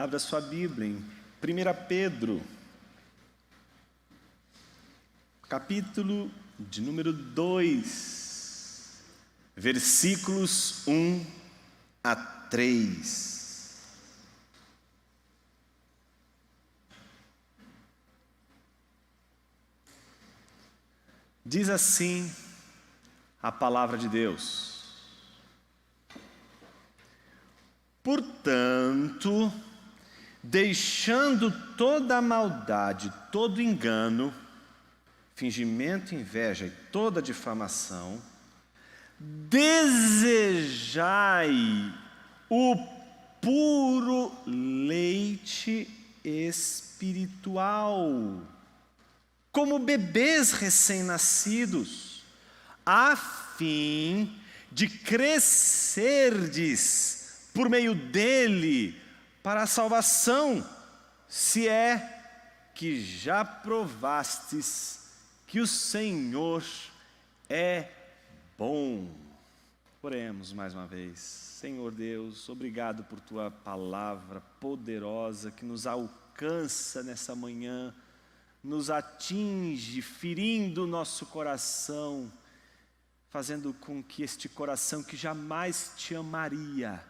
Abra sua Bíblia em 1 Pedro, capítulo de número 2, versículos 1 a 3. Diz assim a palavra de Deus: portanto, deixando toda a maldade, todo engano, fingimento, inveja e toda difamação, desejai o puro leite espiritual, como bebês recém-nascidos, a fim de crescerdes por meio dele para a salvação, se é que já provastes que o Senhor é bom. Oremos mais uma vez. Senhor Deus, obrigado por tua palavra poderosa que nos alcança nessa manhã, nos atinge, ferindo o nosso coração, fazendo com que este coração que jamais te amaria,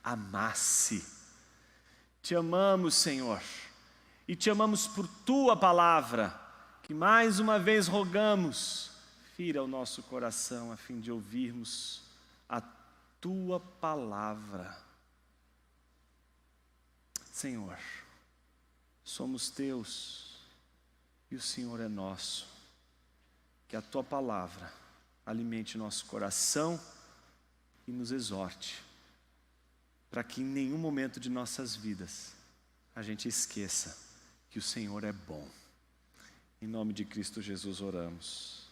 amasse. Te amamos, Senhor, e te amamos por tua palavra, que mais uma vez rogamos, fira o nosso coração a fim de ouvirmos a tua palavra. Senhor, somos teus e o Senhor é nosso. Que a tua palavra alimente nosso coração e nos exorte, para que em nenhum momento de nossas vidas a gente esqueça que o Senhor é bom. Em nome de Cristo Jesus oramos.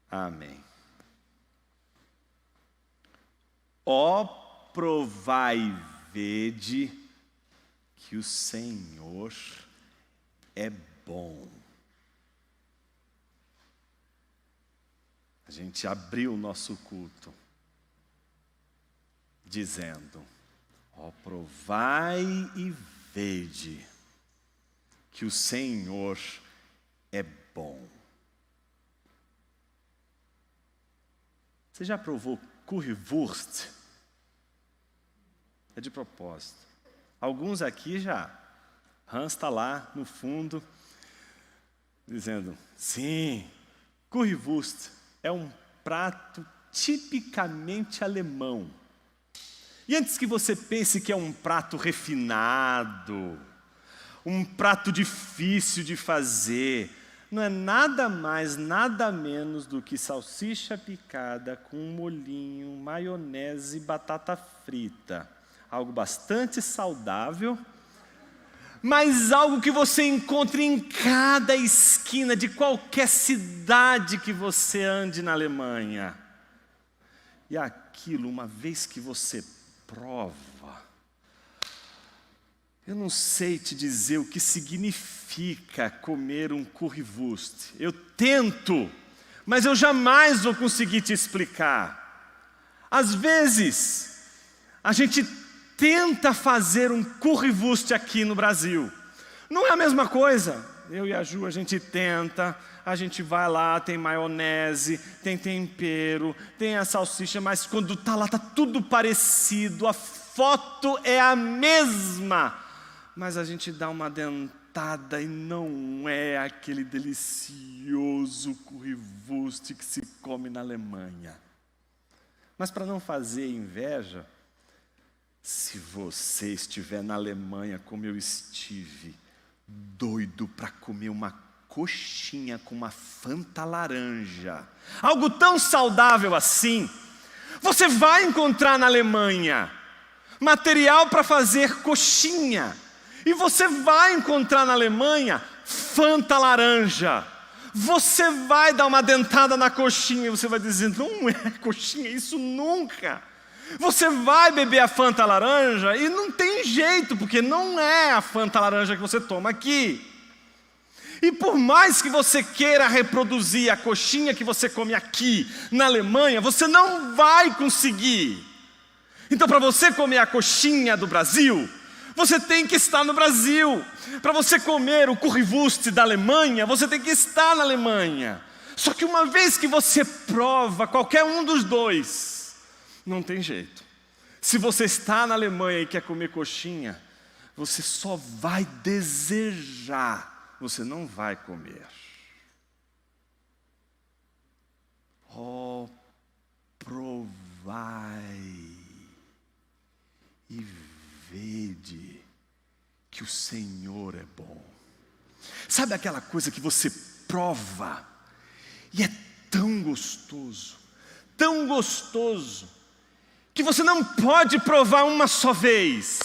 Amém. Ó, provai e vede que o Senhor é bom. A gente abriu o nosso culto dizendo: ó, provai e vede que o Senhor é bom. Você já provou currywurst? É de propósito. Alguns aqui já. Hans está lá no fundo, dizendo: sim, currywurst é um prato tipicamente alemão. E antes que você pense que é um prato refinado, um prato difícil de fazer, não é nada mais, nada menos do que salsicha picada com um molhinho, maionese e batata frita. Algo bastante saudável, mas algo que você encontra em cada esquina de qualquer cidade que você ande na Alemanha. E aquilo, uma vez que você prova, eu não sei te dizer o que significa comer um currywurst. Eu tento, mas eu jamais vou conseguir te explicar. Às vezes, a gente tenta fazer um currywurst aqui no Brasil. Não é a mesma coisa. Eu e a Ju, a gente tenta, a gente vai lá, tem maionese, tem tempero, tem a salsicha, mas quando está lá, está tudo parecido, a foto é a mesma. Mas a gente dá uma dentada e não é aquele delicioso currywurst que se come na Alemanha. Mas para não fazer inveja, se você estiver na Alemanha como eu estive, doido para comer uma coxinha com uma Fanta laranja, algo tão saudável assim, você vai encontrar na Alemanha material para fazer coxinha. E você vai encontrar na Alemanha Fanta laranja. Você vai dar uma dentada na coxinha e você vai dizer: não é coxinha, isso nunca. Você vai beber a Fanta laranja e não tem jeito, porque não é a Fanta laranja que você toma aqui. E por mais que você queira reproduzir a coxinha que você come aqui na Alemanha, você não vai conseguir. Então, para você comer a coxinha do Brasil, Você tem que estar no Brasil. Para você comer o currywurst da Alemanha, você tem que estar na Alemanha. Só que uma vez que você prova qualquer um dos dois, não tem jeito. Se você está na Alemanha e quer comer coxinha, você só vai desejar, você não vai comer. Oh, provai e vede que o Senhor é bom. Sabe aquela coisa que você prova e é tão gostoso, que você não pode provar uma só vez.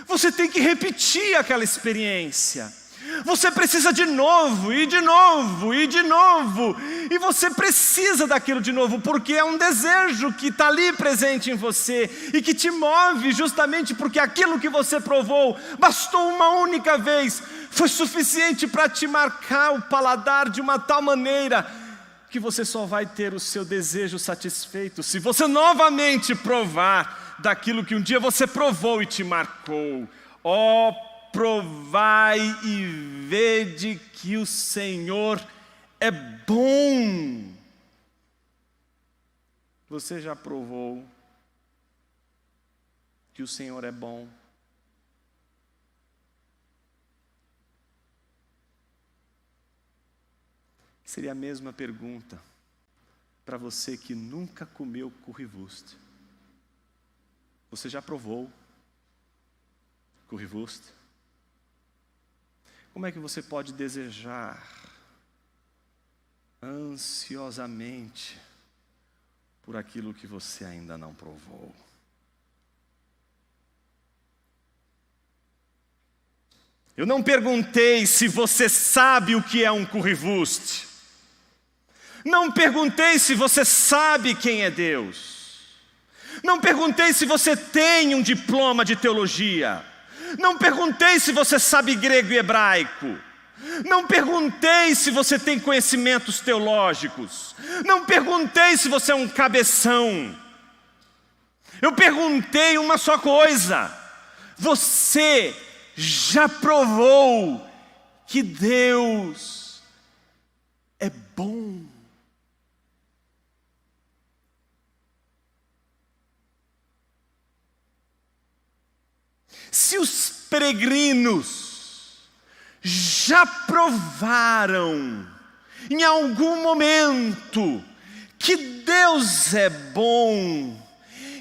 Você tem que repetir aquela experiência. Você precisa de novo, e de novo, e de novo. E você precisa daquilo de novo, porque é um desejo que está ali presente em você e que te move justamente porque aquilo que você provou bastou uma única vez, foi suficiente para te marcar o paladar de uma tal maneira que você só vai ter o seu desejo satisfeito se você novamente provar daquilo que um dia você provou e te marcou. Oh, provai e vede que o Senhor é bom. Você já provou que o Senhor é bom? Seria a mesma pergunta para você que nunca comeu currywurst. Você já provou currywurst? Como é que você pode desejar ansiosamente por aquilo que você ainda não provou? Eu não perguntei se você sabe o que é um currywurst. Não perguntei se você sabe quem é Deus. Não perguntei se você tem um diploma de teologia. Não perguntei se você sabe grego e hebraico. Não perguntei se você tem conhecimentos teológicos. Não perguntei se você é um cabeção. Eu perguntei uma só coisa: você já provou que Deus é bom? Se os peregrinos já provaram em algum momento que Deus é bom,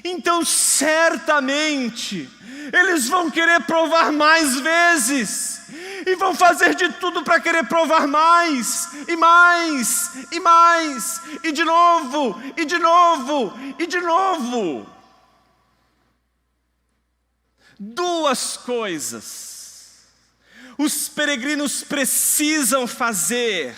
então certamente eles vão querer provar mais vezes e vão fazer de tudo para querer provar mais e mais e mais e de novo e de novo e de novo. Duas coisas os peregrinos precisam fazer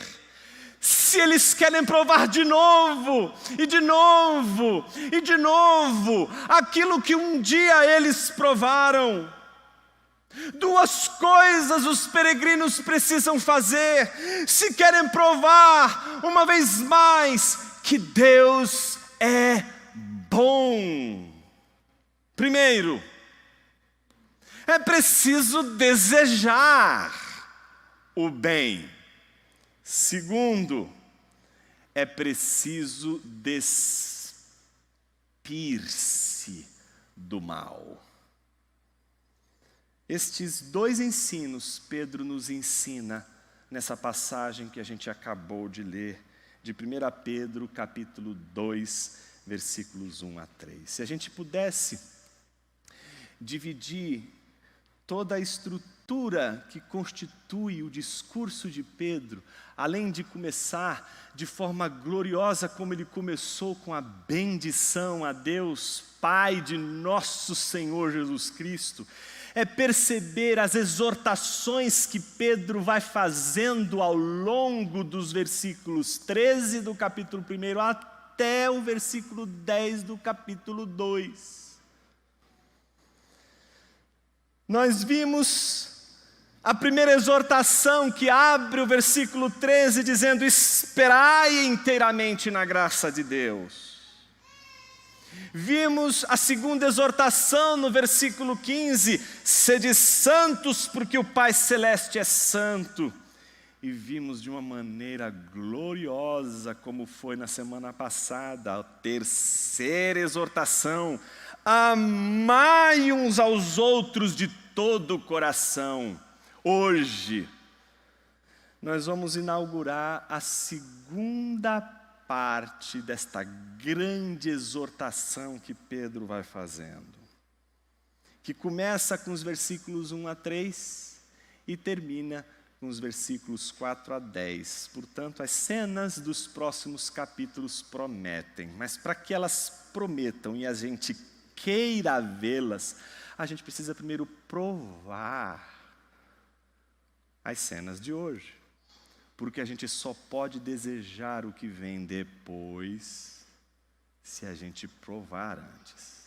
se eles querem provar de novo e de novo e de novo aquilo que um dia eles provaram. Duas coisas os peregrinos precisam fazer se querem provar uma vez mais que Deus é bom. Primeiro, é preciso desejar o bem. Segundo, é preciso despir-se do mal. Estes dois ensinos Pedro nos ensina nessa passagem que a gente acabou de ler, de 1 Pedro capítulo 2, versículos 1 a 3. Se a gente pudesse dividir toda a estrutura que constitui o discurso de Pedro, além de começar de forma gloriosa como ele começou, com a bendição a Deus Pai de nosso Senhor Jesus Cristo, é perceber as exortações que Pedro vai fazendo ao longo dos versículos 13 do capítulo 1 até o versículo 10 do capítulo 2. Nós vimos a primeira exortação que abre o versículo 13 dizendo: esperai inteiramente na graça de Deus. Vimos a segunda exortação no versículo 15: sede santos, porque o Pai Celeste é santo. E vimos de uma maneira gloriosa, como foi na semana passada, a terceira exortação: amai uns aos outros de todo o coração. Hoje, nós vamos inaugurar a segunda parte desta grande exortação que Pedro vai fazendo, que começa com os versículos 1 a 3 e termina com os versículos 4 a 10. Portanto, as cenas dos próximos capítulos prometem, mas para que elas prometam e a gente queira vê-las, a gente precisa primeiro provar as cenas de hoje, porque a gente só pode desejar o que vem depois se a gente provar antes.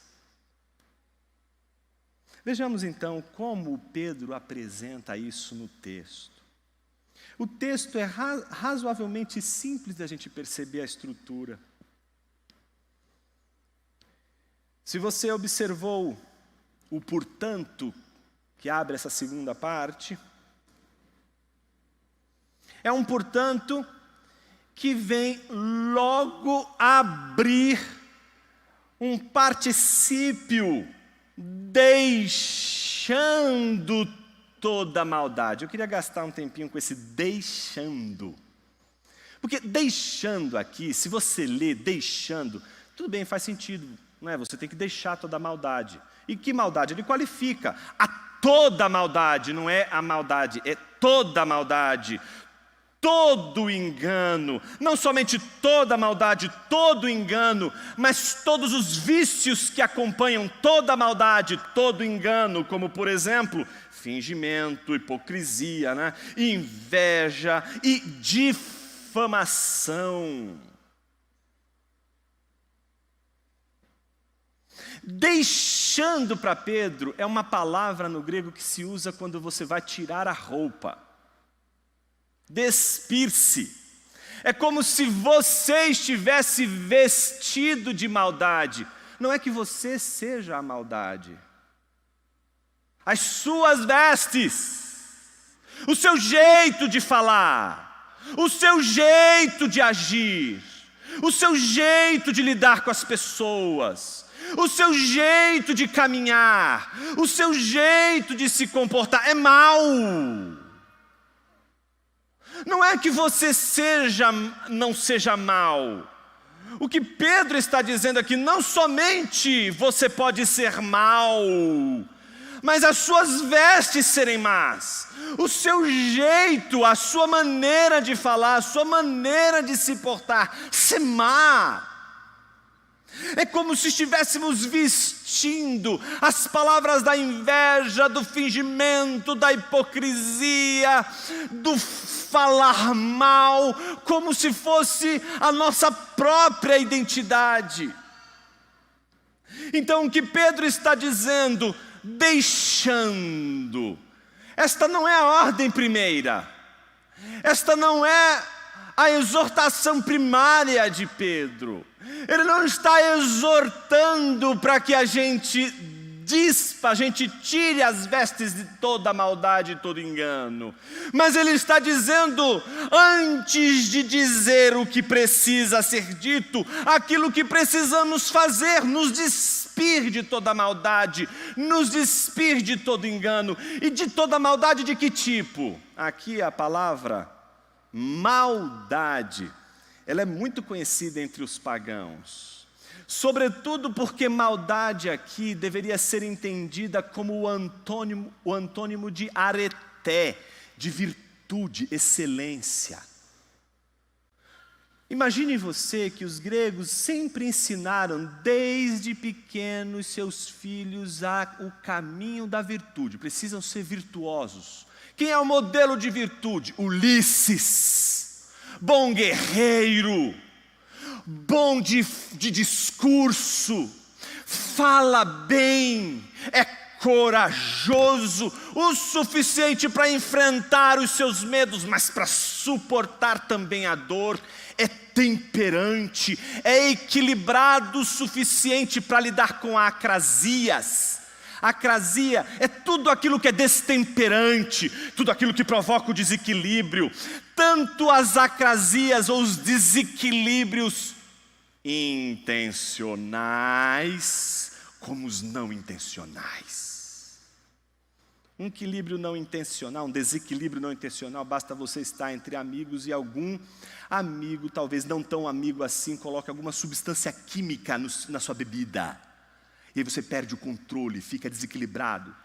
Vejamos então como Pedro apresenta isso no texto. O texto é razoavelmente simples da gente perceber a estrutura. Se você observou o portanto que abre essa segunda parte, é um portanto que vem logo abrir um particípio deixando toda maldade. Eu queria gastar um tempinho com esse deixando. Porque deixando aqui, se você lê deixando, tudo bem, faz sentido, não é? Você tem que deixar toda a maldade. E que maldade? Ele qualifica a toda a maldade, não é a maldade, é toda a maldade. Todo engano, não somente toda maldade, todo engano, mas todos os vícios que acompanham toda maldade, todo engano, como por exemplo, fingimento, hipocrisia, né? Inveja e difamação. Deixando para Pedro é uma palavra no grego que se usa quando você vai tirar a roupa. Despir-se. É como se você estivesse vestido de maldade. Não é que você seja a maldade. As suas vestes, o seu jeito de falar, o seu jeito de agir, o seu jeito de lidar com as pessoas, o seu jeito de caminhar, o seu jeito de se comportar é mau. Não é que você não seja mau. O que Pedro está dizendo aqui, não somente você pode ser mau, mas as suas vestes serem más. O seu jeito, a sua maneira de falar, a sua maneira de se portar, ser má. É como se estivéssemos vestindo as palavras da inveja, do fingimento, da hipocrisia, do falar mal, como se fosse a nossa própria identidade. Então o que Pedro está dizendo, deixando, esta não é a ordem primeira, esta não é a exortação primária de Pedro. Ele não está exortando para que a gente tire as vestes de toda maldade e todo engano. Mas ele está dizendo, antes de dizer o que precisa ser dito, aquilo que precisamos fazer, nos despir de toda maldade, nos despir de todo engano. E de toda maldade de que tipo? Aqui a palavra maldade, ela é muito conhecida entre os pagãos, sobretudo porque maldade aqui deveria ser entendida como o antônimo de areté, de virtude, excelência. Imagine você que os gregos sempre ensinaram desde pequenos seus filhos o caminho da virtude, precisam ser virtuosos. Quem é o modelo de virtude? Ulisses, bom guerreiro, bom de discurso, fala bem, é corajoso o suficiente para enfrentar os seus medos, mas para suportar também a dor, é temperante, é equilibrado o suficiente para lidar com acrasias. Acrasia é tudo aquilo que é destemperante, tudo aquilo que provoca o desequilíbrio. Tanto as acrasias ou os desequilíbrios intencionais como os não intencionais. Um equilíbrio não intencional, um desequilíbrio não intencional, basta você estar entre amigos e algum amigo, talvez não tão amigo assim, coloca alguma substância química na sua bebida. E aí você perde o controle, fica desequilibrado,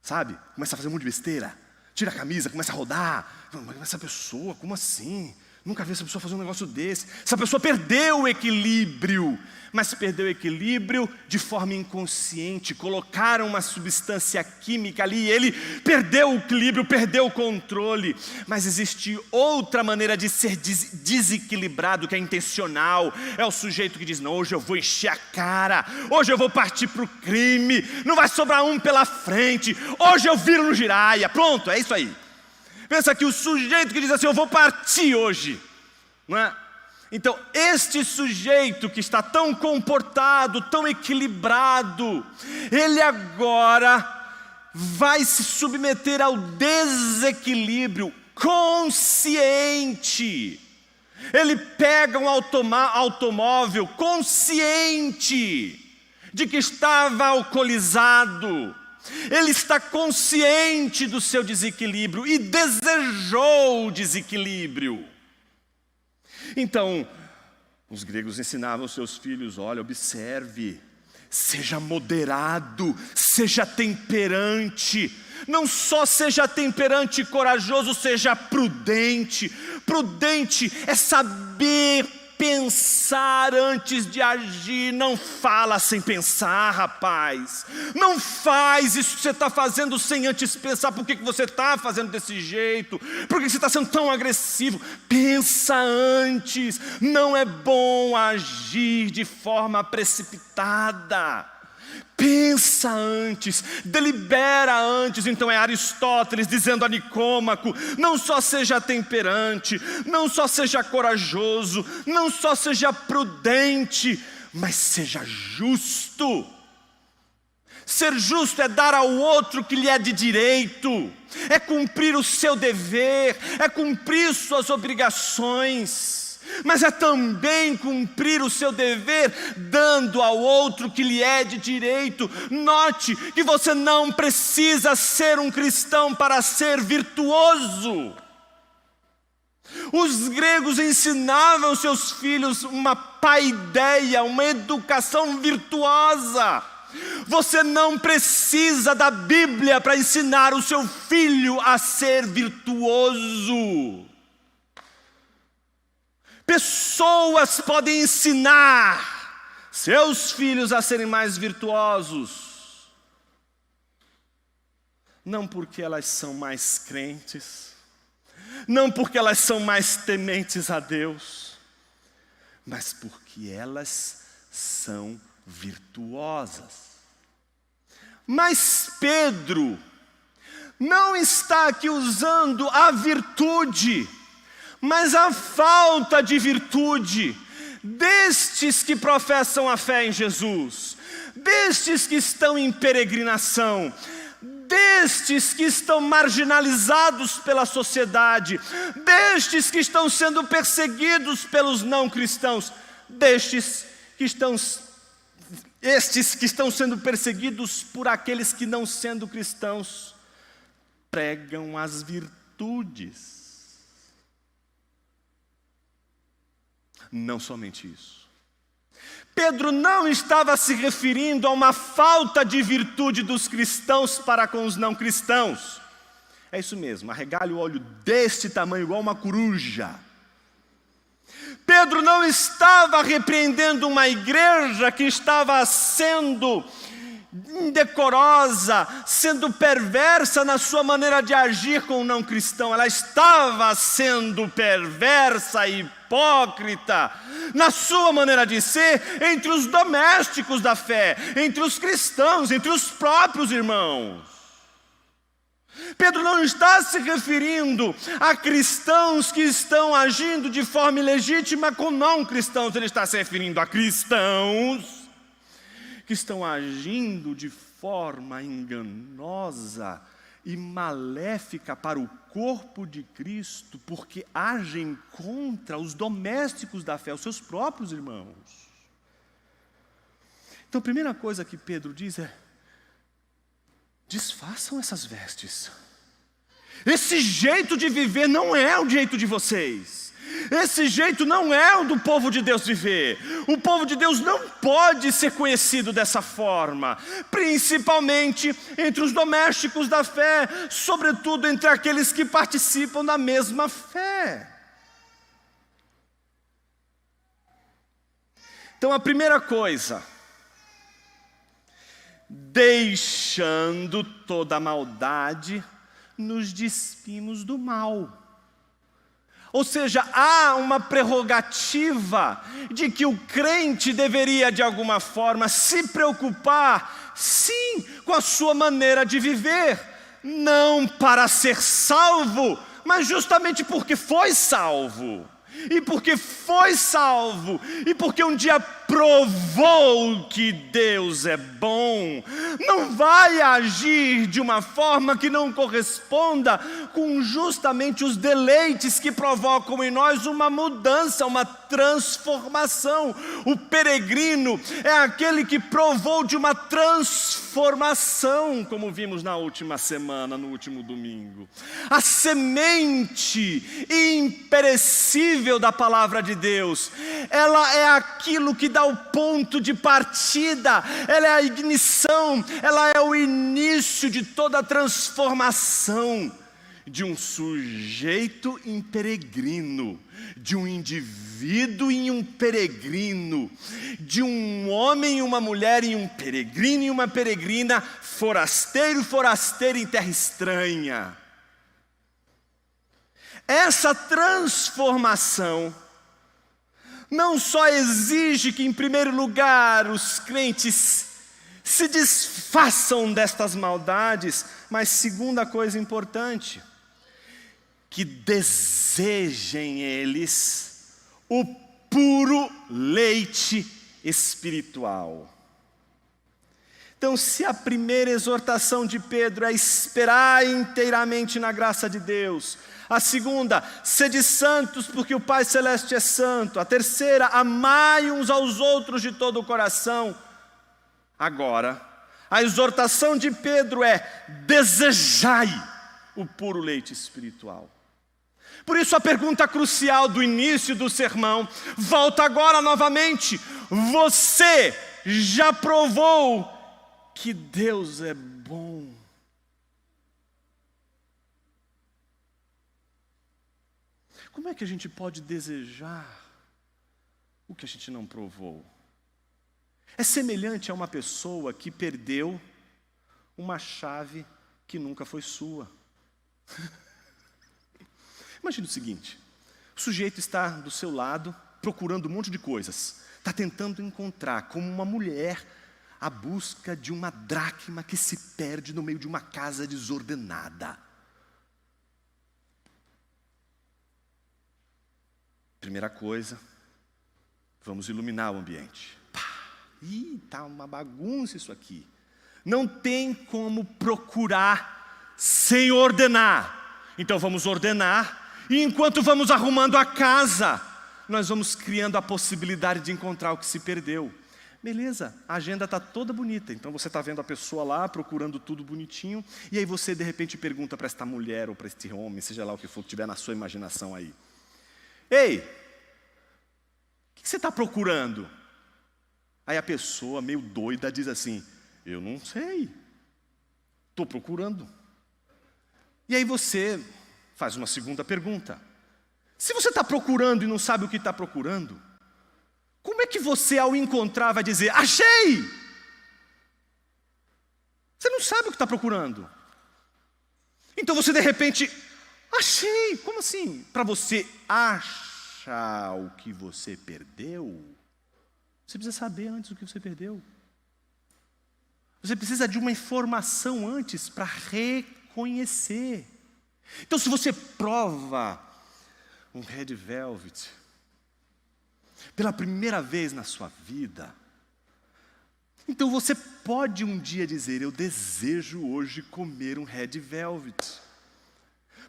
sabe? Começa a fazer um monte de besteira, tira a camisa, começa a rodar. Mas essa pessoa, como assim? Nunca vi essa pessoa fazer um negócio desse. Essa pessoa perdeu o equilíbrio, mas perdeu o equilíbrio de forma inconsciente. Colocaram uma substância química ali e ele perdeu o equilíbrio, perdeu o controle. Mas existe outra maneira de ser desequilibrado, que é intencional. É o sujeito que diz, não, hoje eu vou encher a cara, hoje eu vou partir para o crime, não vai sobrar um pela frente, hoje eu viro no giraia. Pronto, é isso aí. Pensa que o sujeito que diz assim, eu vou partir hoje, não é? Então, este sujeito que está tão comportado, tão equilibrado, ele agora vai se submeter ao desequilíbrio consciente. Ele pega um automóvel consciente de que estava alcoolizado. Ele está consciente do seu desequilíbrio e desejou o desequilíbrio. Então, os gregos ensinavam aos seus filhos, olha, observe, seja moderado, seja temperante. Não só seja temperante e corajoso, seja prudente. Prudente é saber pensar antes de agir. Não fala sem pensar, rapaz. Não faz isso que você está fazendo sem antes pensar. Por que você está fazendo desse jeito? Por que você está sendo tão agressivo? Pensa antes. Não é bom agir de forma precipitada. Pensa antes, delibera antes. Então é Aristóteles dizendo a Nicômaco, não só seja temperante, não só seja corajoso, não só seja prudente, mas seja justo. Ser justo é dar ao outro o que lhe é de direito, é cumprir o seu dever, é cumprir suas obrigações. Mas é também cumprir o seu dever, dando ao outro que lhe é de direito. Note que você não precisa ser um cristão para ser virtuoso. Os gregos ensinavam aos seus filhos uma paideia, uma educação virtuosa. Você não precisa da Bíblia para ensinar o seu filho a ser virtuoso. Pessoas podem ensinar seus filhos a serem mais virtuosos, não porque elas são mais crentes, não porque elas são mais tementes a Deus, mas porque elas são virtuosas. Mas Pedro não está aqui usando a virtude, mas a falta de virtude destes que professam a fé em Jesus, destes que estão em peregrinação, destes que estão marginalizados pela sociedade, destes que estão sendo perseguidos pelos não cristãos, estes que estão sendo perseguidos por aqueles que, não sendo cristãos, pregam as virtudes. Não somente isso. Pedro não estava se referindo a uma falta de virtude dos cristãos para com os não cristãos. É isso mesmo, arregalha o olho deste tamanho, igual uma coruja. Pedro não estava repreendendo uma igreja que estava sendo indecorosa, sendo perversa na sua maneira de agir com o não cristão. Ela estava sendo perversa e hipócrita na sua maneira de ser entre os domésticos da fé, entre os cristãos, entre os próprios irmãos. Pedro não está se referindo a cristãos que estão agindo de forma ilegítima com não cristãos. Ele está se referindo a cristãos que estão agindo de forma enganosa e maléfica para o corpo de Cristo, porque agem contra os domésticos da fé, os seus próprios irmãos. Então a primeira coisa que Pedro diz é: desfaçam essas vestes. Esse jeito de viver não é o jeito de vocês. Esse jeito não é o do povo de Deus viver. O povo de Deus não pode ser conhecido dessa forma, principalmente entre os domésticos da fé, sobretudo entre aqueles que participam da mesma fé. Então a primeira coisa, deixando toda a maldade, nos despimos do mal. Ou seja, há uma prerrogativa de que o crente deveria, de alguma forma, se preocupar, sim, com a sua maneira de viver, não para ser salvo, mas justamente porque foi salvo. E porque foi salvo, e porque um dia provou que Deus é bom, não vai agir de uma forma que não corresponda com justamente os deleites que provocam em nós uma mudança, uma transformação. O peregrino é aquele que provou de uma transformação, como vimos na última semana, no último domingo. A semente imperecível da palavra de Deus, ela é aquilo que dá o ponto de partida, ela é a ignição, ela é o início de toda a transformação de um sujeito em peregrino, de um indivíduo em um peregrino, de um homem e uma mulher em um peregrino e uma peregrina, forasteiro e forasteira em terra estranha. Essa transformação não só exige que, em primeiro lugar, os crentes se desfaçam destas maldades, mas segunda coisa importante, que desejem eles o puro leite espiritual. Então, se a primeira exortação de Pedro é esperar inteiramente na graça de Deus, a segunda, sede santos porque o Pai Celeste é santo, a terceira, amai uns aos outros de todo o coração. Agora, a exortação de Pedro é: desejai o puro leite espiritual. Por isso a pergunta crucial do início do sermão volta agora novamente: você já provou que Deus é bom? Como é que a gente pode desejar o que a gente não provou? É semelhante a uma pessoa que perdeu uma chave que nunca foi sua. Imagina o seguinte: o sujeito está do seu lado procurando um monte de coisas, está tentando encontrar, como uma mulher, a busca de uma dracma que se perde no meio de uma casa desordenada. Primeira coisa, vamos iluminar o ambiente. Está uma bagunça isso aqui. Não tem como procurar sem ordenar. Então vamos ordenar, e enquanto vamos arrumando a casa, nós vamos criando a possibilidade de encontrar o que se perdeu. Beleza, a agenda está toda bonita, então você está vendo a pessoa lá, procurando tudo bonitinho, e aí você de repente pergunta para esta mulher ou para este homem, seja lá o que for que tiver na sua imaginação aí: ei, o que você está procurando? Aí a pessoa, meio doida, diz assim: eu não sei, estou procurando. E aí você faz uma segunda pergunta: se você está procurando e não sabe o que está procurando, como é que você, ao encontrar, vai dizer: achei? Você não sabe o que está procurando. Então você de repente: achei. Como assim? Para você achar o que você perdeu, você precisa saber antes o que você perdeu. Você precisa de uma informação antes para reconhecer conhecer. Então, se você prova um Red Velvet pela primeira vez na sua vida, então você pode um dia dizer: eu desejo hoje comer um Red Velvet.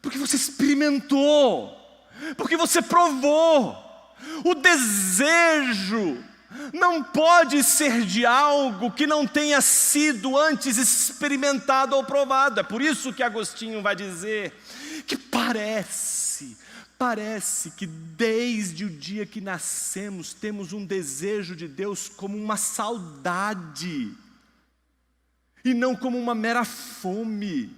Porque você experimentou, porque você provou. O desejo não pode ser de algo que não tenha sido antes experimentado ou provado. É por isso que Agostinho vai dizer que parece que desde o dia que nascemos temos um desejo de Deus como uma saudade e não como uma mera fome.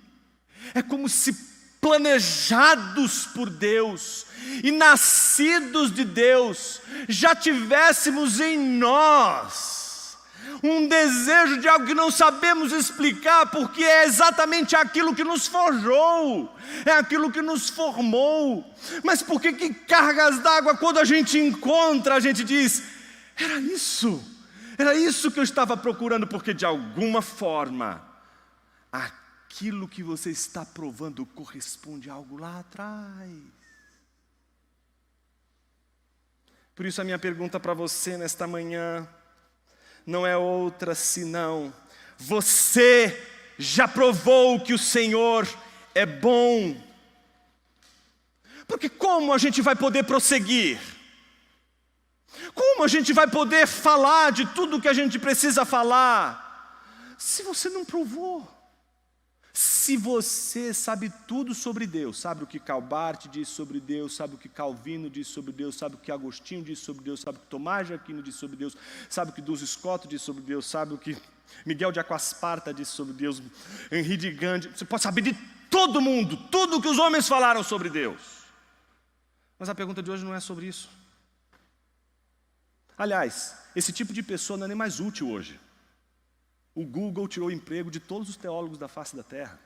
É como se planejados por Deus e nascidos de Deus, já tivéssemos em nós um desejo de algo que não sabemos explicar, porque é exatamente aquilo que nos forjou, é aquilo que nos formou. Mas por que cargas d'água, quando a gente encontra, a gente diz: era isso que eu estava procurando, porque de alguma forma aquilo que você está provando corresponde a algo lá atrás. Por isso a minha pergunta para você nesta manhã não é outra senão: você já provou que o Senhor é bom? Porque como a gente vai poder prosseguir? Como a gente vai poder falar de tudo o que a gente precisa falar se você não provou? Se você sabe tudo sobre Deus, sabe o que Calbart diz sobre Deus, sabe o que Calvino diz sobre Deus, sabe o que Agostinho diz sobre Deus, sabe o que Tomás de Aquino diz sobre Deus, sabe o que Duns Scott diz sobre Deus, sabe o que Miguel de Aquasparta diz sobre Deus, Henri de Gandhi, você pode saber de todo mundo, tudo o que os homens falaram sobre Deus. Mas a pergunta de hoje não é sobre isso. Aliás, esse tipo de pessoa não é nem mais útil hoje. O Google tirou o emprego de todos os teólogos da face da terra.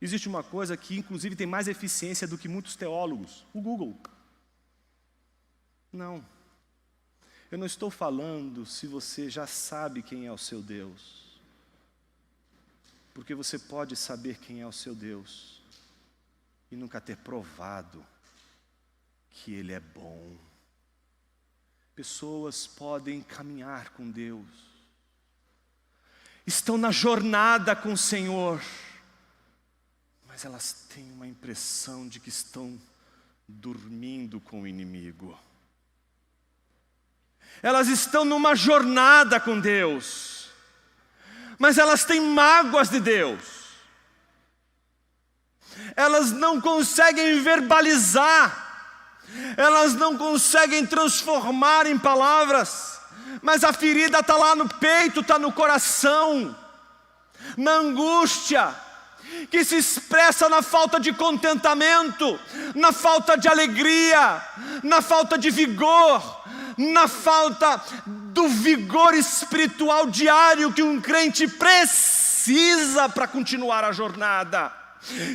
Existe uma coisa que inclusive tem mais eficiência do que muitos teólogos: o Google. Não. Eu não estou falando se você já sabe quem é o seu Deus. Porque você pode saber quem é o seu Deus e nunca ter provado que Ele é bom. Pessoas podem caminhar com Deus, estão na jornada com o Senhor, mas elas têm uma impressão de que estão dormindo com o inimigo. Elas estão numa jornada com Deus, mas elas têm mágoas de Deus. Elas não conseguem verbalizar, elas não conseguem transformar em palavras, mas a ferida está lá no peito, está no coração, na angústia, que se expressa na falta de contentamento, na falta de alegria, na falta de vigor, na falta do vigor espiritual diário que um crente precisa para continuar a jornada.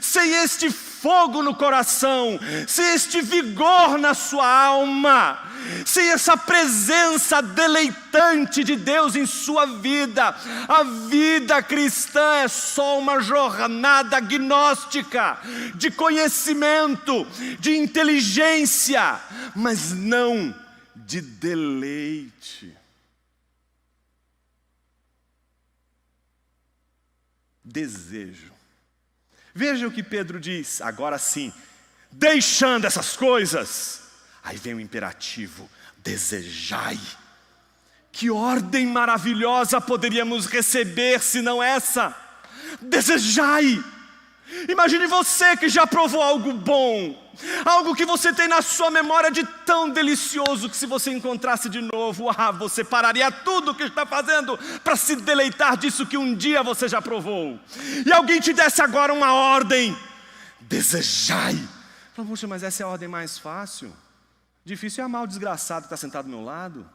Sem este fogo no coração, sem este vigor na sua alma, sem essa presença deleitante de Deus em sua vida, a vida cristã é só uma jornada gnóstica, de conhecimento, de inteligência, mas não de deleite. Desejo. Veja o que Pedro diz, agora sim, deixando essas coisas, aí vem o imperativo: desejai. Que ordem maravilhosa poderíamos receber se não essa? Desejai. Imagine você que já provou algo bom, algo que você tem na sua memória de tão delicioso que se você encontrasse de novo, você pararia tudo o que está fazendo para se deleitar disso que um dia você já provou. E alguém te desse agora uma ordem: desejai. Fala: puxa, mas essa é a ordem mais fácil. Difícil é amar o desgraçado que está sentado do meu lado.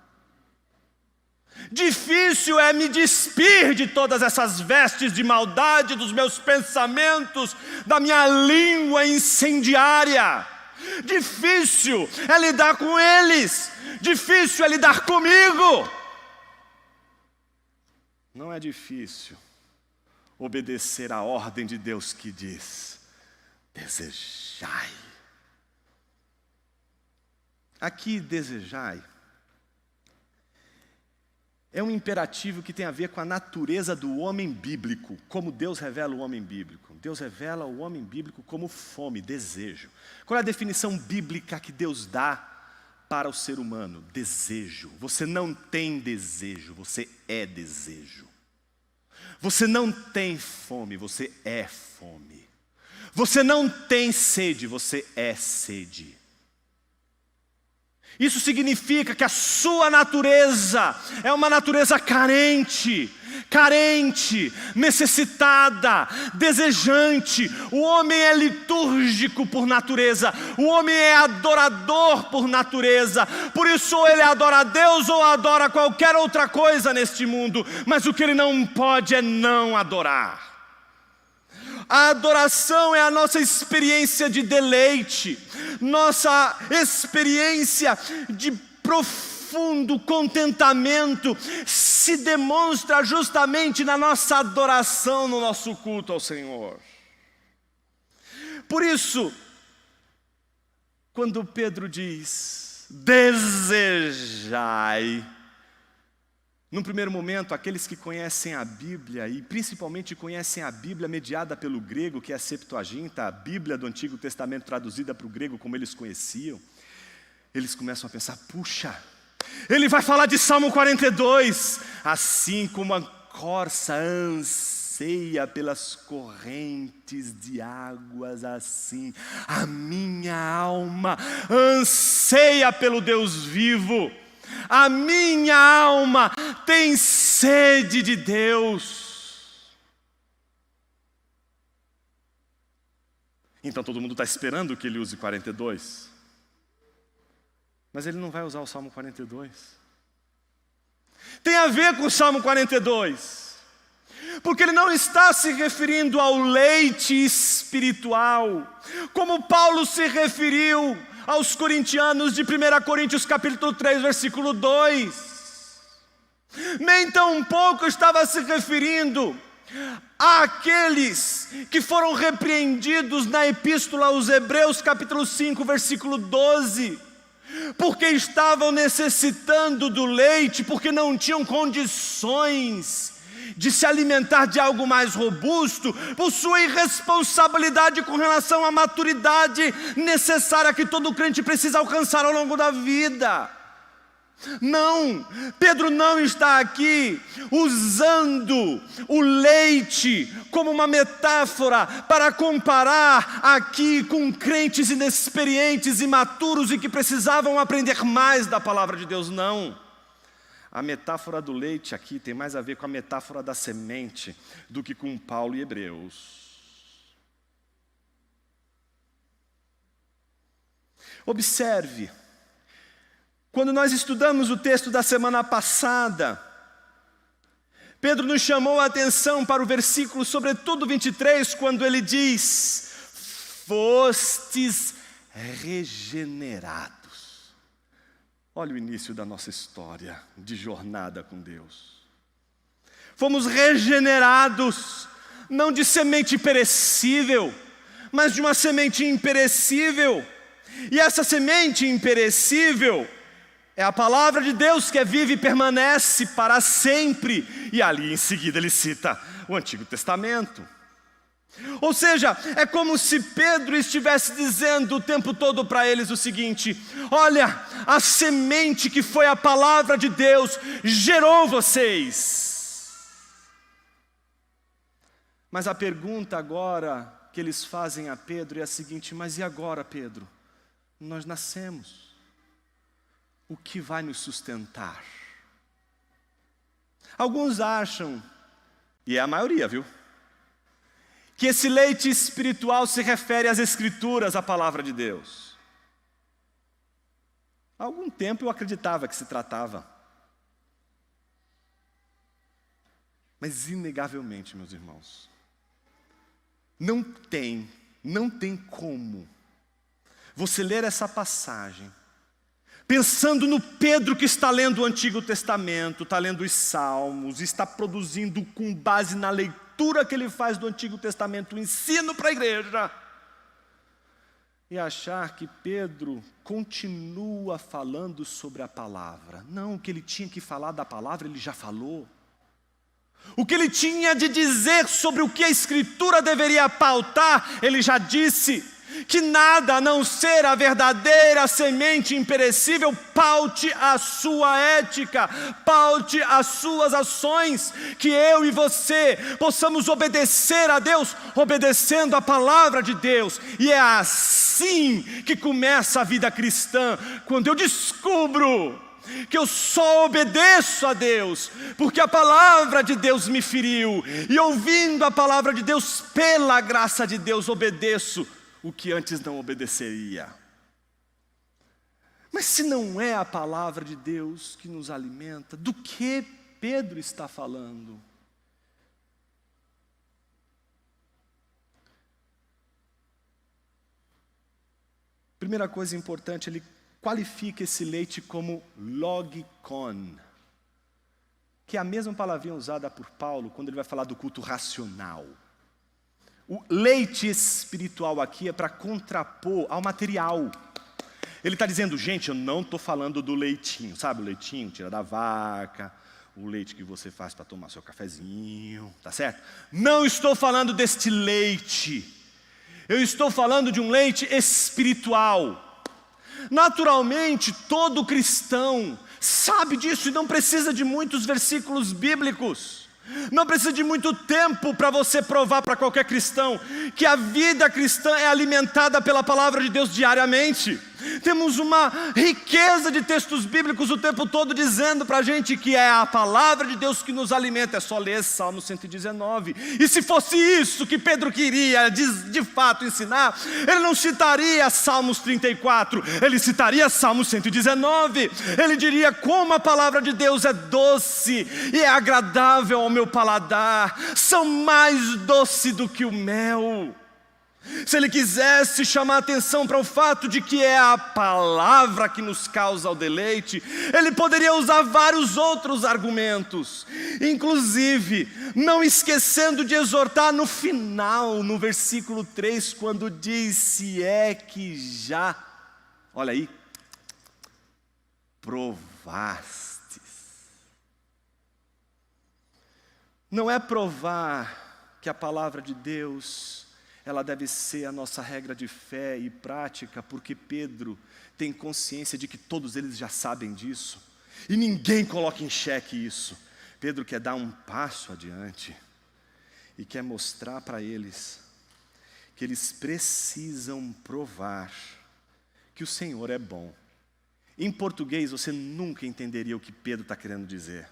Difícil é me despir de todas essas vestes de maldade, dos meus pensamentos, da minha língua incendiária. Difícil é lidar com eles. Difícil é lidar comigo. Não é difícil obedecer à ordem de Deus que diz: desejai. Aqui, desejai é um imperativo que tem a ver com a natureza do homem bíblico, como Deus revela o homem bíblico. Deus revela o homem bíblico como fome, desejo. Qual é a definição bíblica que Deus dá para o ser humano? Desejo. Você não tem desejo, você é desejo. Você não tem fome, você é fome. Você não tem sede, você é sede. Isso significa que a sua natureza é uma natureza carente, necessitada, desejante. O homem é litúrgico por natureza, o homem é adorador por natureza. Por isso, ou ele adora a Deus ou adora qualquer outra coisa neste mundo, mas o que ele não pode é não adorar. A adoração é a nossa experiência de deleite, nossa experiência de profundo contentamento se demonstra justamente na nossa adoração, no nosso culto ao Senhor. Por isso, quando Pedro diz, desejai, num primeiro momento, aqueles que conhecem a Bíblia, e principalmente conhecem a Bíblia mediada pelo grego, que é a Septuaginta, a Bíblia do Antigo Testamento traduzida para o grego como eles conheciam, eles começam a pensar, puxa, ele vai falar de Salmo 42, assim como a corça anseia pelas correntes de águas, assim a minha alma anseia pelo Deus vivo. A minha alma tem sede de Deus. Então todo mundo está esperando que ele use 42. Mas ele não vai usar o Salmo 42. Tem a ver com o Salmo 42. Porque ele não está se referindo ao leite espiritual, como Paulo se referiu aos corintianos de 1 Coríntios capítulo 3, versículo 2. Nem tampouco estava se referindo àqueles que foram repreendidos na epístola aos Hebreus capítulo 5, versículo 12, porque estavam necessitando do leite, porque não tinham condições de se alimentar de algo mais robusto, possuem responsabilidade com relação à maturidade necessária que todo crente precisa alcançar ao longo da vida. Não, Pedro não está aqui usando o leite como uma metáfora para comparar aqui com crentes inexperientes, imaturos e que precisavam aprender mais da palavra de Deus, não. A metáfora do leite aqui tem mais a ver com a metáfora da semente do que com Paulo e Hebreus. Observe, quando nós estudamos o texto da semana passada, Pedro nos chamou a atenção para o versículo, sobretudo 23, quando ele diz, fostes regenerados. Olha o início da nossa história de jornada com Deus. Fomos regenerados, não de semente perecível, mas de uma semente imperecível. E essa semente imperecível é a palavra de Deus que é viva e permanece para sempre. E ali em seguida ele cita o Antigo Testamento. Ou seja, é como se Pedro estivesse dizendo o tempo todo para eles o seguinte: olha, a semente que foi a palavra de Deus gerou vocês. Mas a pergunta agora que eles fazem a Pedro é a seguinte: mas e agora, Pedro? Nós nascemos. O que vai nos sustentar? Alguns acham, e é a maioria, viu? Que esse leite espiritual se refere às Escrituras, à palavra de Deus. Há algum tempo eu acreditava que se tratava. Mas inegavelmente, meus irmãos, não tem como você ler essa passagem pensando no Pedro que está lendo o Antigo Testamento, está lendo os Salmos, está produzindo com base na leitura leitura que ele faz do Antigo Testamento, o ensino para a igreja, e achar que Pedro continua falando sobre a palavra. Não, o que ele tinha que falar da palavra, ele já falou. O que ele tinha de dizer sobre o que a Escritura deveria pautar, ele já disse. Que nada a não ser a verdadeira semente imperecível paute a sua ética, paute as suas ações, que eu e você possamos obedecer a Deus, obedecendo a palavra de Deus. E é assim que começa a vida cristã, quando eu descubro que eu só obedeço a Deus porque a palavra de Deus me feriu, e ouvindo a palavra de Deus, pela graça de Deus, obedeço o que antes não obedeceria. Mas se não é a palavra de Deus que nos alimenta, do que Pedro está falando? Primeira coisa importante, ele qualifica esse leite como logikon, que é a mesma palavrinha usada por Paulo quando ele vai falar do culto racional. O leite espiritual aqui é para contrapor ao material. Ele está dizendo, gente, eu não estou falando do leitinho, sabe o leitinho, tira da vaca, o leite que você faz para tomar seu cafezinho, tá certo? Não estou falando deste leite, eu estou falando de um leite espiritual. Naturalmente, todo cristão sabe disso e não precisa de muitos versículos bíblicos. Não precisa de muito tempo para você provar para qualquer cristão que a vida cristã é alimentada pela palavra de Deus diariamente. Temos uma riqueza de textos bíblicos o tempo todo dizendo para a gente que é a palavra de Deus que nos alimenta. É só ler Salmo 119. E se fosse isso que Pedro queria de fato ensinar, ele não citaria Salmos 34, ele citaria Salmo 119. Ele diria como a palavra de Deus é doce e é agradável ao meu paladar, são mais doce do que o mel. Se ele quisesse chamar a atenção para o fato de que é a palavra que nos causa o deleite, ele poderia usar vários outros argumentos, inclusive não esquecendo de exortar no final, no versículo 3, quando diz, se é que já, olha aí, provastes. Não é provar que a palavra de Deus, ela deve ser a nossa regra de fé e prática, porque Pedro tem consciência de que todos eles já sabem disso, e ninguém coloca em xeque isso. Pedro quer dar um passo adiante, e quer mostrar para eles, que eles precisam provar, que o Senhor é bom. Em português você nunca entenderia o que Pedro está querendo dizer.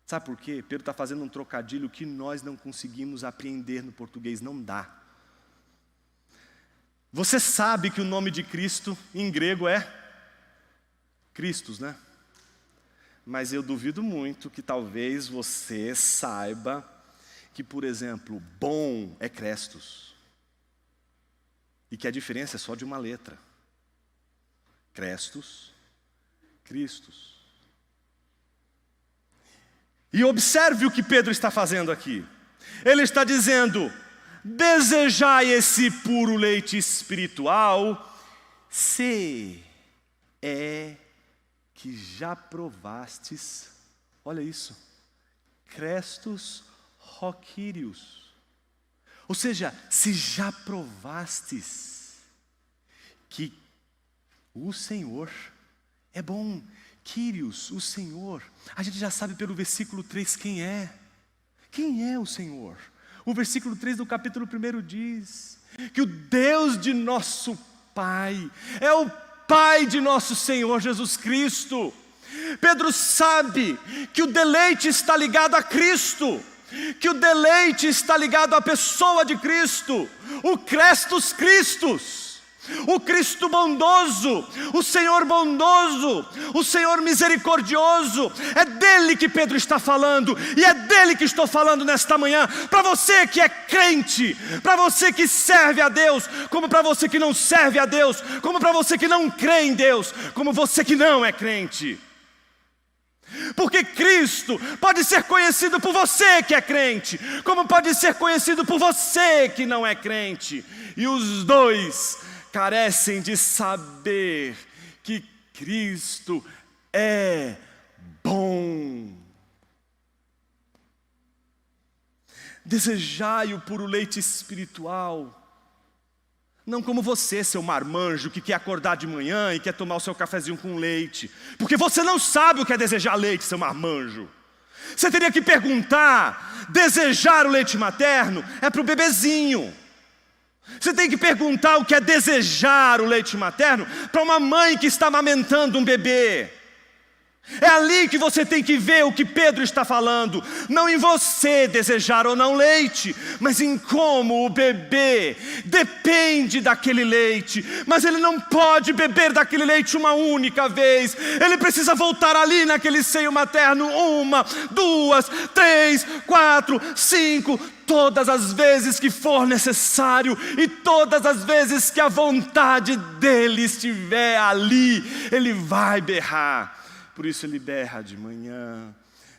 Sabe por quê? Pedro está fazendo um trocadilho que nós não conseguimos apreender no português, não dá. Você sabe que o nome de Cristo em grego é Christos, né? Mas eu duvido muito que talvez você saiba que, por exemplo, bom é Crestos. E que a diferença é só de uma letra. Crestos, Christos. E observe o que Pedro está fazendo aqui. Ele está dizendo, desejai esse puro leite espiritual, se é que já provastes, olha isso, Crestos Roquírios. Ou seja, se já provastes que o Senhor é bom, Quírios, o Senhor, a gente já sabe pelo versículo 3 quem é. Quem é o Senhor? O versículo 3 do capítulo 1 diz que o Deus de nosso Pai é o Pai de nosso Senhor Jesus Cristo. Pedro sabe que o deleite está ligado a Cristo, que o deleite está ligado à pessoa de Cristo, o Crestus Christus. O Cristo bondoso, o Senhor bondoso, o Senhor misericordioso, é dele que Pedro está falando, e é dele que estou falando nesta manhã, para você que é crente, para você que serve a Deus, como para você que não serve a Deus, como para você que não crê em Deus, como você que não é crente. Porque Cristo pode ser conhecido por você que é crente, como pode ser conhecido por você que não é crente. E os dois carecem de saber que Cristo é bom. Desejai o puro leite espiritual, não como você, seu marmanjo, que quer acordar de manhã e quer tomar o seu cafezinho com leite. Porque você não sabe o que é desejar leite, seu marmanjo. Você teria que perguntar, desejar o leite materno é para o bebezinho. Você tem que perguntar o que é desejar o leite materno para uma mãe que está amamentando um bebê. É ali que você tem que ver o que Pedro está falando. Não em você desejar ou não leite, mas em como o bebê depende daquele leite. Mas ele não pode beber daquele leite uma única vez. Ele precisa voltar ali naquele seio materno 1, 2, 3, 4, 5, todas as vezes que for necessário e todas as vezes que a vontade dele estiver ali, ele vai berrar. Por isso ele berra de manhã,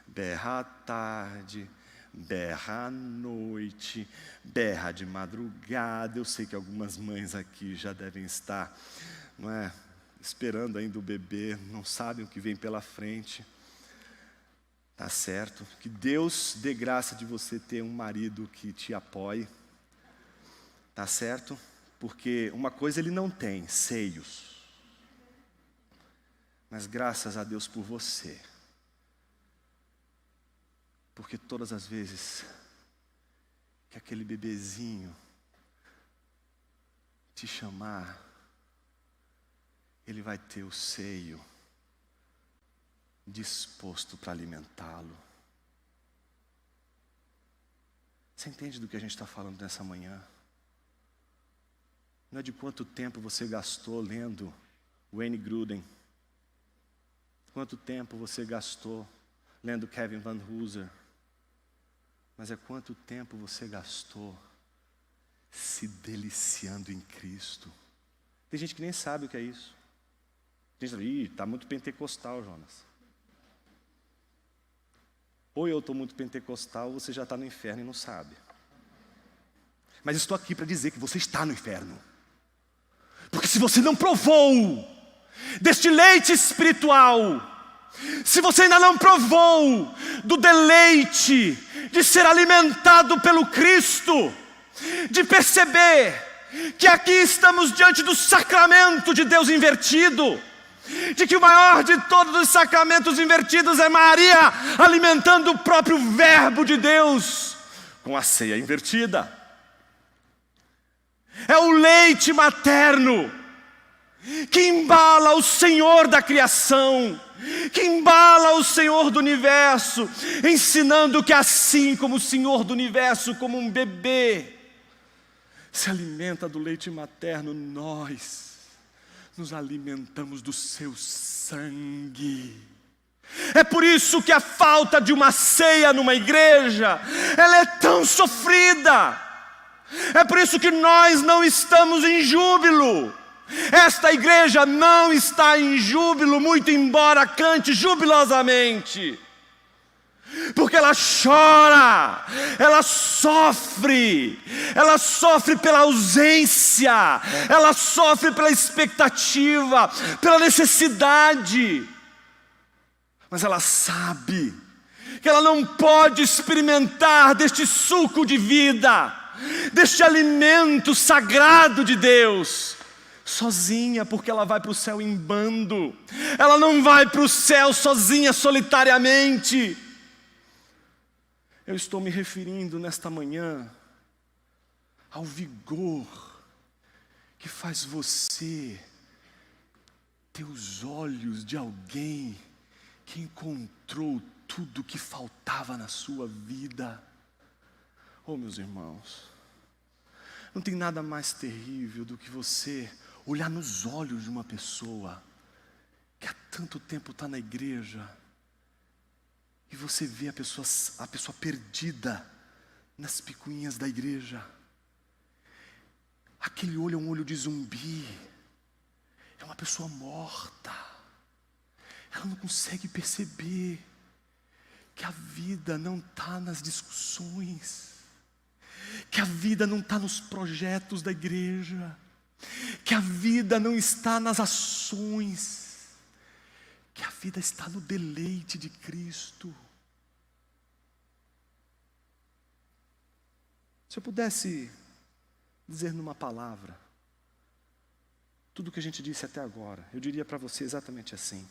berra à tarde, berra à noite, berra de madrugada. Eu sei que algumas mães aqui já devem estar, não é, esperando ainda o bebê, não sabem o que vem pela frente. Tá certo? Que Deus dê graça de você ter um marido que te apoie. Tá certo? Porque uma coisa ele não tem, seios. Mas graças a Deus por você. Porque todas as vezes que aquele bebezinho te chamar, ele vai ter o seio disposto para alimentá-lo. Você entende do que a gente está falando nessa manhã? Não é de quanto tempo você gastou lendo Wayne Grudem. Quanto tempo você gastou lendo Kevin Van Hooser. Mas é quanto tempo você gastou se deliciando em Cristo. Tem gente que nem sabe o que é isso. Tem gente que diz, está muito pentecostal, Jonas. Ou eu estou muito pentecostal, ou você já está no inferno e não sabe. Mas estou aqui para dizer que você está no inferno. Porque se você não provou deste leite espiritual, se você ainda não provou do deleite de ser alimentado pelo Cristo, de perceber que aqui estamos diante do sacramento de Deus invertido, de que o maior de todos os sacramentos invertidos é Maria alimentando o próprio verbo de Deus com a ceia invertida. É o leite materno que embala o Senhor da criação, que embala o Senhor do universo, ensinando que assim como o Senhor do universo, como um bebê, se alimenta do leite materno, nós nos alimentamos do seu sangue. É por isso que a falta de uma ceia numa igreja, ela é tão sofrida. É por isso que nós não estamos em júbilo. Esta igreja não está em júbilo, muito embora cante jubilosamente. Porque ela chora, ela sofre pela ausência, ela sofre pela expectativa, pela necessidade. Mas ela sabe que ela não pode experimentar deste suco de vida, deste alimento sagrado de Deus, sozinha, porque ela vai para o céu em bando. Ela não vai para o céu sozinha, solitariamente. Eu estou me referindo nesta manhã ao vigor que faz você ter os olhos de alguém que encontrou tudo que faltava na sua vida. Oh, meus irmãos, não tem nada mais terrível do que você olhar nos olhos de uma pessoa que há tanto tempo está na igreja e você vê a pessoa perdida nas picuinhas da igreja. Aquele olho é um olho de zumbi, é uma pessoa morta, ela não consegue perceber que a vida não está nas discussões, que a vida não está nos projetos da igreja, que a vida não está nas ações, que a vida está no deleite de Cristo. Se eu pudesse dizer numa palavra tudo o que a gente disse até agora, eu diria para você exatamente assim: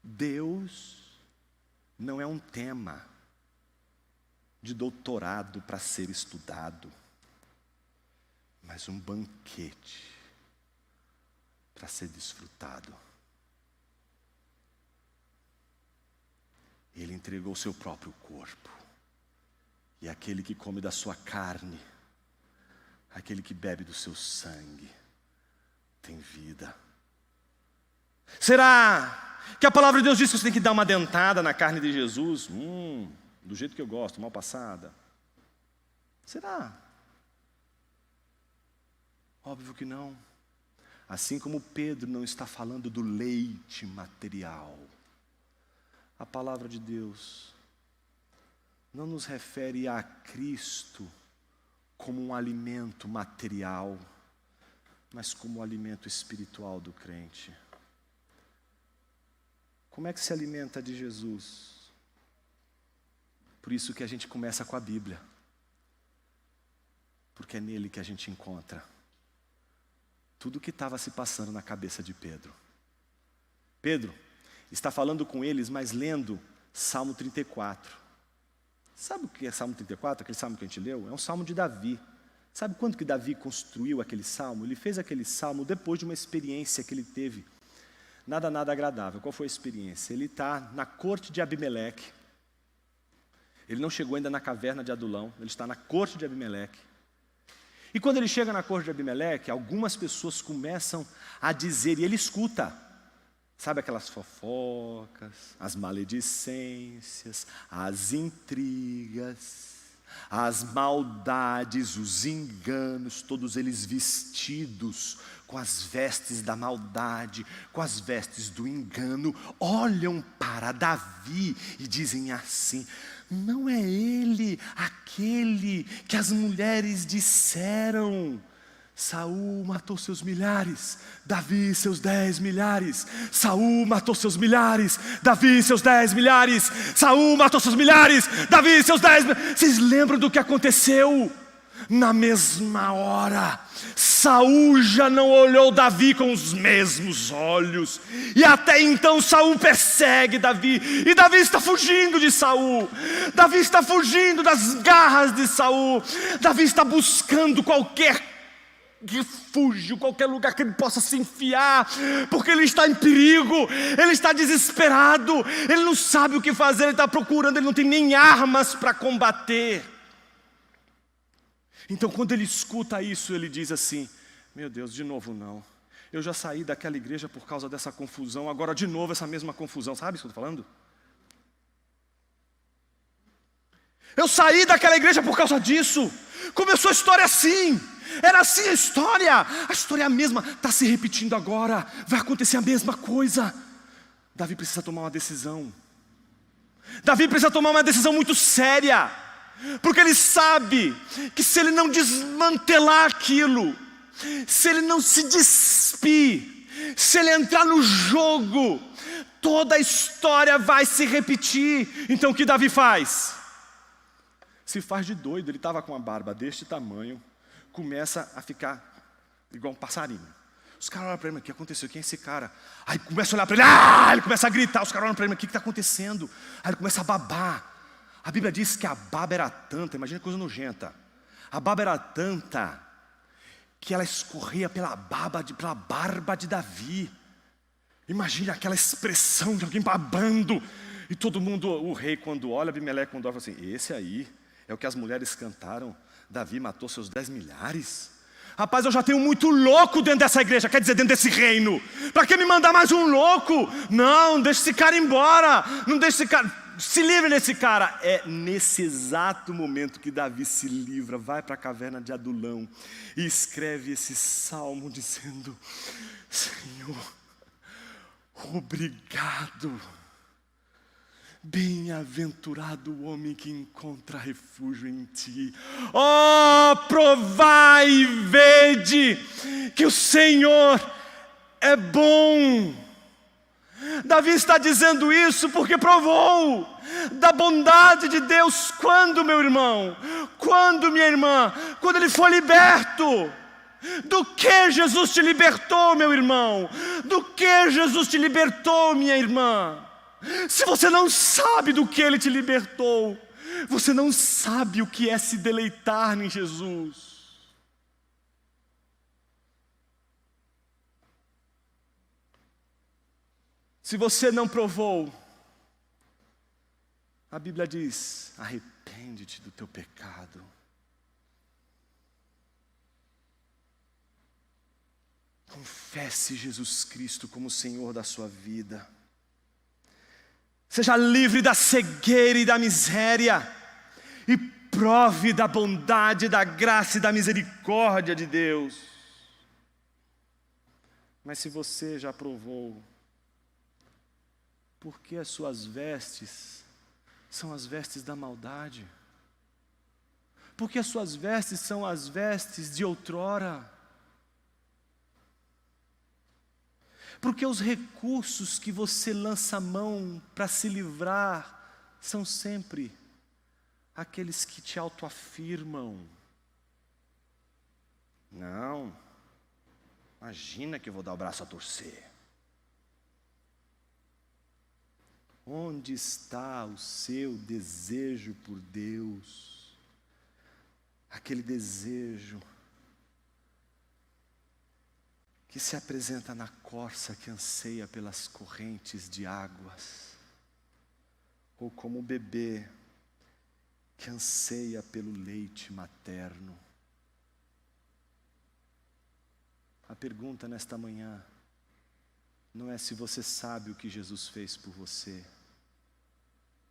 Deus não é um tema de doutorado para ser estudado, mas um banquete para ser desfrutado. Ele entregou o seu próprio corpo, e aquele que come da sua carne, aquele que bebe do seu sangue, tem vida. Será que a palavra de Deus diz que você tem que dar uma dentada na carne de Jesus? Do jeito que eu gosto, mal passada. Será? Óbvio que não. Assim como Pedro não está falando do leite material, a palavra de Deus não nos refere a Cristo como um alimento material, mas como o alimento espiritual do crente. Como é que se alimenta de Jesus? Por isso que a gente começa com a Bíblia, porque é nele que a gente encontra tudo o que estava se passando na cabeça de Pedro. Pedro está falando com eles, mas lendo Salmo 34. Sabe o que é Salmo 34? Aquele salmo que a gente leu? É um salmo de Davi. Sabe quando que Davi construiu aquele salmo? Ele fez aquele salmo depois de uma experiência que ele teve. Nada agradável. Qual foi a experiência? Ele está na corte de Abimeleque. Ele não chegou ainda na caverna de Adulão. Ele está na corte de Abimeleque. E quando ele chega na corte de Abimeleque, algumas pessoas começam a dizer, e ele escuta. Sabe aquelas fofocas, as maledicências, as intrigas, as maldades, os enganos, todos eles vestidos com as vestes da maldade, com as vestes do engano, olham para Davi e dizem assim: não é ele aquele que as mulheres disseram? Saul matou seus milhares, Davi seus 10 milhares. Saul matou seus milhares, Davi seus 10 milhares. Saul matou seus milhares, Davi seus 10 milhares. Vocês lembram do que aconteceu? Na mesma hora, Saul já não olhou Davi com os mesmos olhos. E até então Saul persegue Davi. E Davi está fugindo de Saul. Davi está fugindo das garras de Saul. Davi está buscando qualquer refúgio, qualquer lugar que ele possa se enfiar, porque ele está em perigo, ele está desesperado, ele não sabe o que fazer, ele está procurando, ele não tem nem armas para combater. Então quando ele escuta isso, ele diz assim: meu Deus, de novo não, eu já saí daquela igreja por causa dessa confusão, agora de novo essa mesma confusão. Sabe o que eu estou falando? Eu saí daquela igreja por causa disso. Começou a história assim, era assim a história é a mesma, está se repetindo agora, vai acontecer a mesma coisa. Davi precisa tomar uma decisão. Davi precisa tomar uma decisão muito séria, porque ele sabe que se ele não desmantelar aquilo, se ele não se despir, se ele entrar no jogo, toda a história vai se repetir. Então o que Davi faz? Se faz de doido. Ele estava com uma barba deste tamanho, começa a ficar igual um passarinho. Os caras olham para ele: o que aconteceu? Quem é esse cara? Aí começa a olhar para ele, ele começa a gritar. Os caras olham para ele: o que está acontecendo? Aí ele começa a babar. A Bíblia diz que a baba era tanta, imagina que coisa nojenta. A baba era tanta que ela escorria pela barba de Davi. Imagina aquela expressão de alguém babando. E todo mundo, o rei quando olha, Abimeleque quando olha, fala assim: esse aí é o que as mulheres cantaram, Davi matou seus 10 milhares. Rapaz, eu já tenho muito louco dentro dessa igreja, quer dizer, dentro desse reino. Para que me mandar mais um louco? Não, deixa esse cara embora. Não deixa esse cara, se livre desse cara. É nesse exato momento que Davi se livra, vai para a caverna de Adulão e escreve esse salmo dizendo: Senhor, Obrigado. Bem-aventurado o homem que encontra refúgio em ti. Oh, provai e vede que o Senhor é bom. Davi está dizendo isso porque provou da bondade de Deus. Quando, meu irmão? Quando, minha irmã? Quando ele foi liberto. Do que Jesus te libertou, meu irmão? Do que Jesus te libertou, minha irmã? Se você não sabe do que Ele te libertou, você não sabe o que é se deleitar em Jesus. Se você não provou, a Bíblia diz: arrepende-te do teu pecado. Confesse Jesus Cristo como Senhor da sua vida. Seja livre da cegueira e da miséria, e prove da bondade, da graça e da misericórdia de Deus. Mas se você já provou, por que as suas vestes são as vestes da maldade? Por que as suas vestes são as vestes de outrora? Porque os recursos que você lança a mão para se livrar são sempre aqueles que te autoafirmam. Não, imagina que eu vou dar o braço a torcer. Onde está o seu desejo por Deus? Aquele desejo que se apresenta na corça que anseia pelas correntes de águas, ou como o bebê que anseia pelo leite materno. A pergunta nesta manhã não é se você sabe o que Jesus fez por você,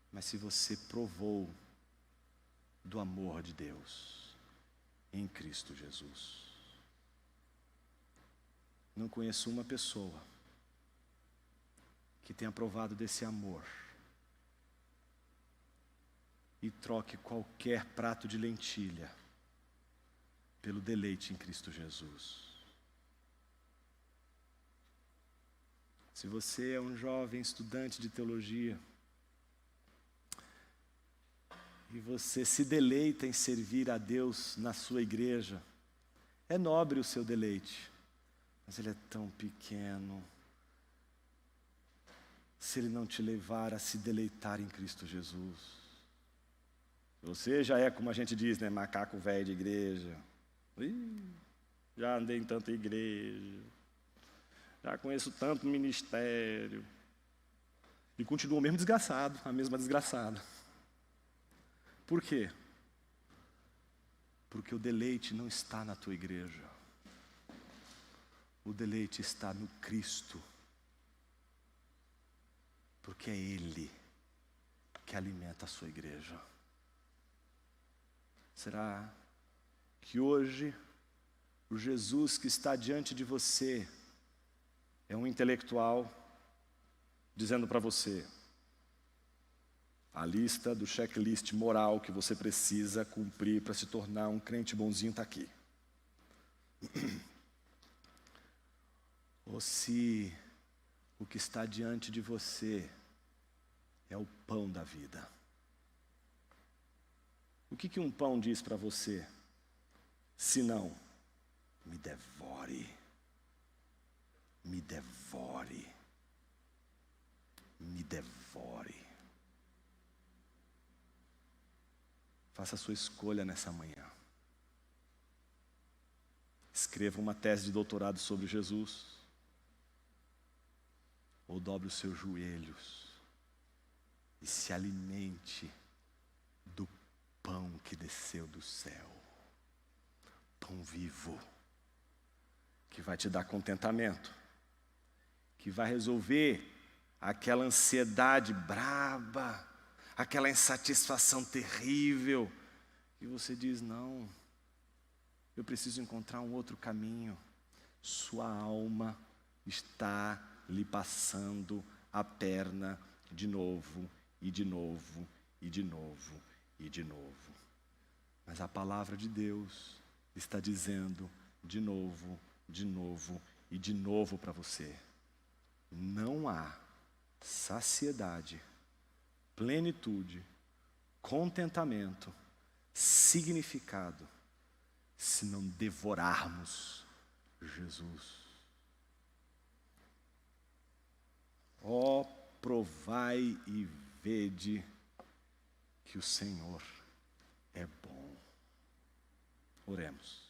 mas se você provou do amor de Deus em Cristo Jesus. Não conheço uma pessoa que tenha provado desse amor e troque qualquer prato de lentilha pelo deleite em Cristo Jesus. Se você é um jovem estudante de teologia e você se deleita em servir a Deus na sua igreja, é nobre o seu deleite. Mas ele é tão pequeno, se ele não te levar a se deleitar em Cristo Jesus. Você já é, como a gente diz, né, macaco velho de igreja. Já andei em tanta igreja, já conheço tanto ministério, e continua o mesmo desgraçado, a mesma desgraçada. Por quê? Porque o deleite não está na tua igreja. O deleite está no Cristo, porque é Ele que alimenta a sua igreja. Será que hoje o Jesus que está diante de você é um intelectual dizendo para você: a lista do checklist moral que você precisa cumprir para se tornar um crente bonzinho está aqui? Ou se o que está diante de você é o pão da vida? O que um pão diz para você? Se não, me devore, me devore, me devore. Faça a sua escolha nessa manhã. Escreva uma tese de doutorado sobre Jesus, ou dobre os seus joelhos e se alimente do pão que desceu do céu. Pão vivo, que vai te dar contentamento, que vai resolver aquela ansiedade braba, aquela insatisfação terrível, e você diz: não, eu preciso encontrar um outro caminho. Sua alma está lhe passando a perna de novo, e de novo, e de novo, e de novo. Mas a palavra de Deus está dizendo de novo, de novo e de novo para você: não há saciedade, plenitude, contentamento, significado, se não devorarmos Jesus. Ó, provai e vede que o Senhor é bom. Oremos.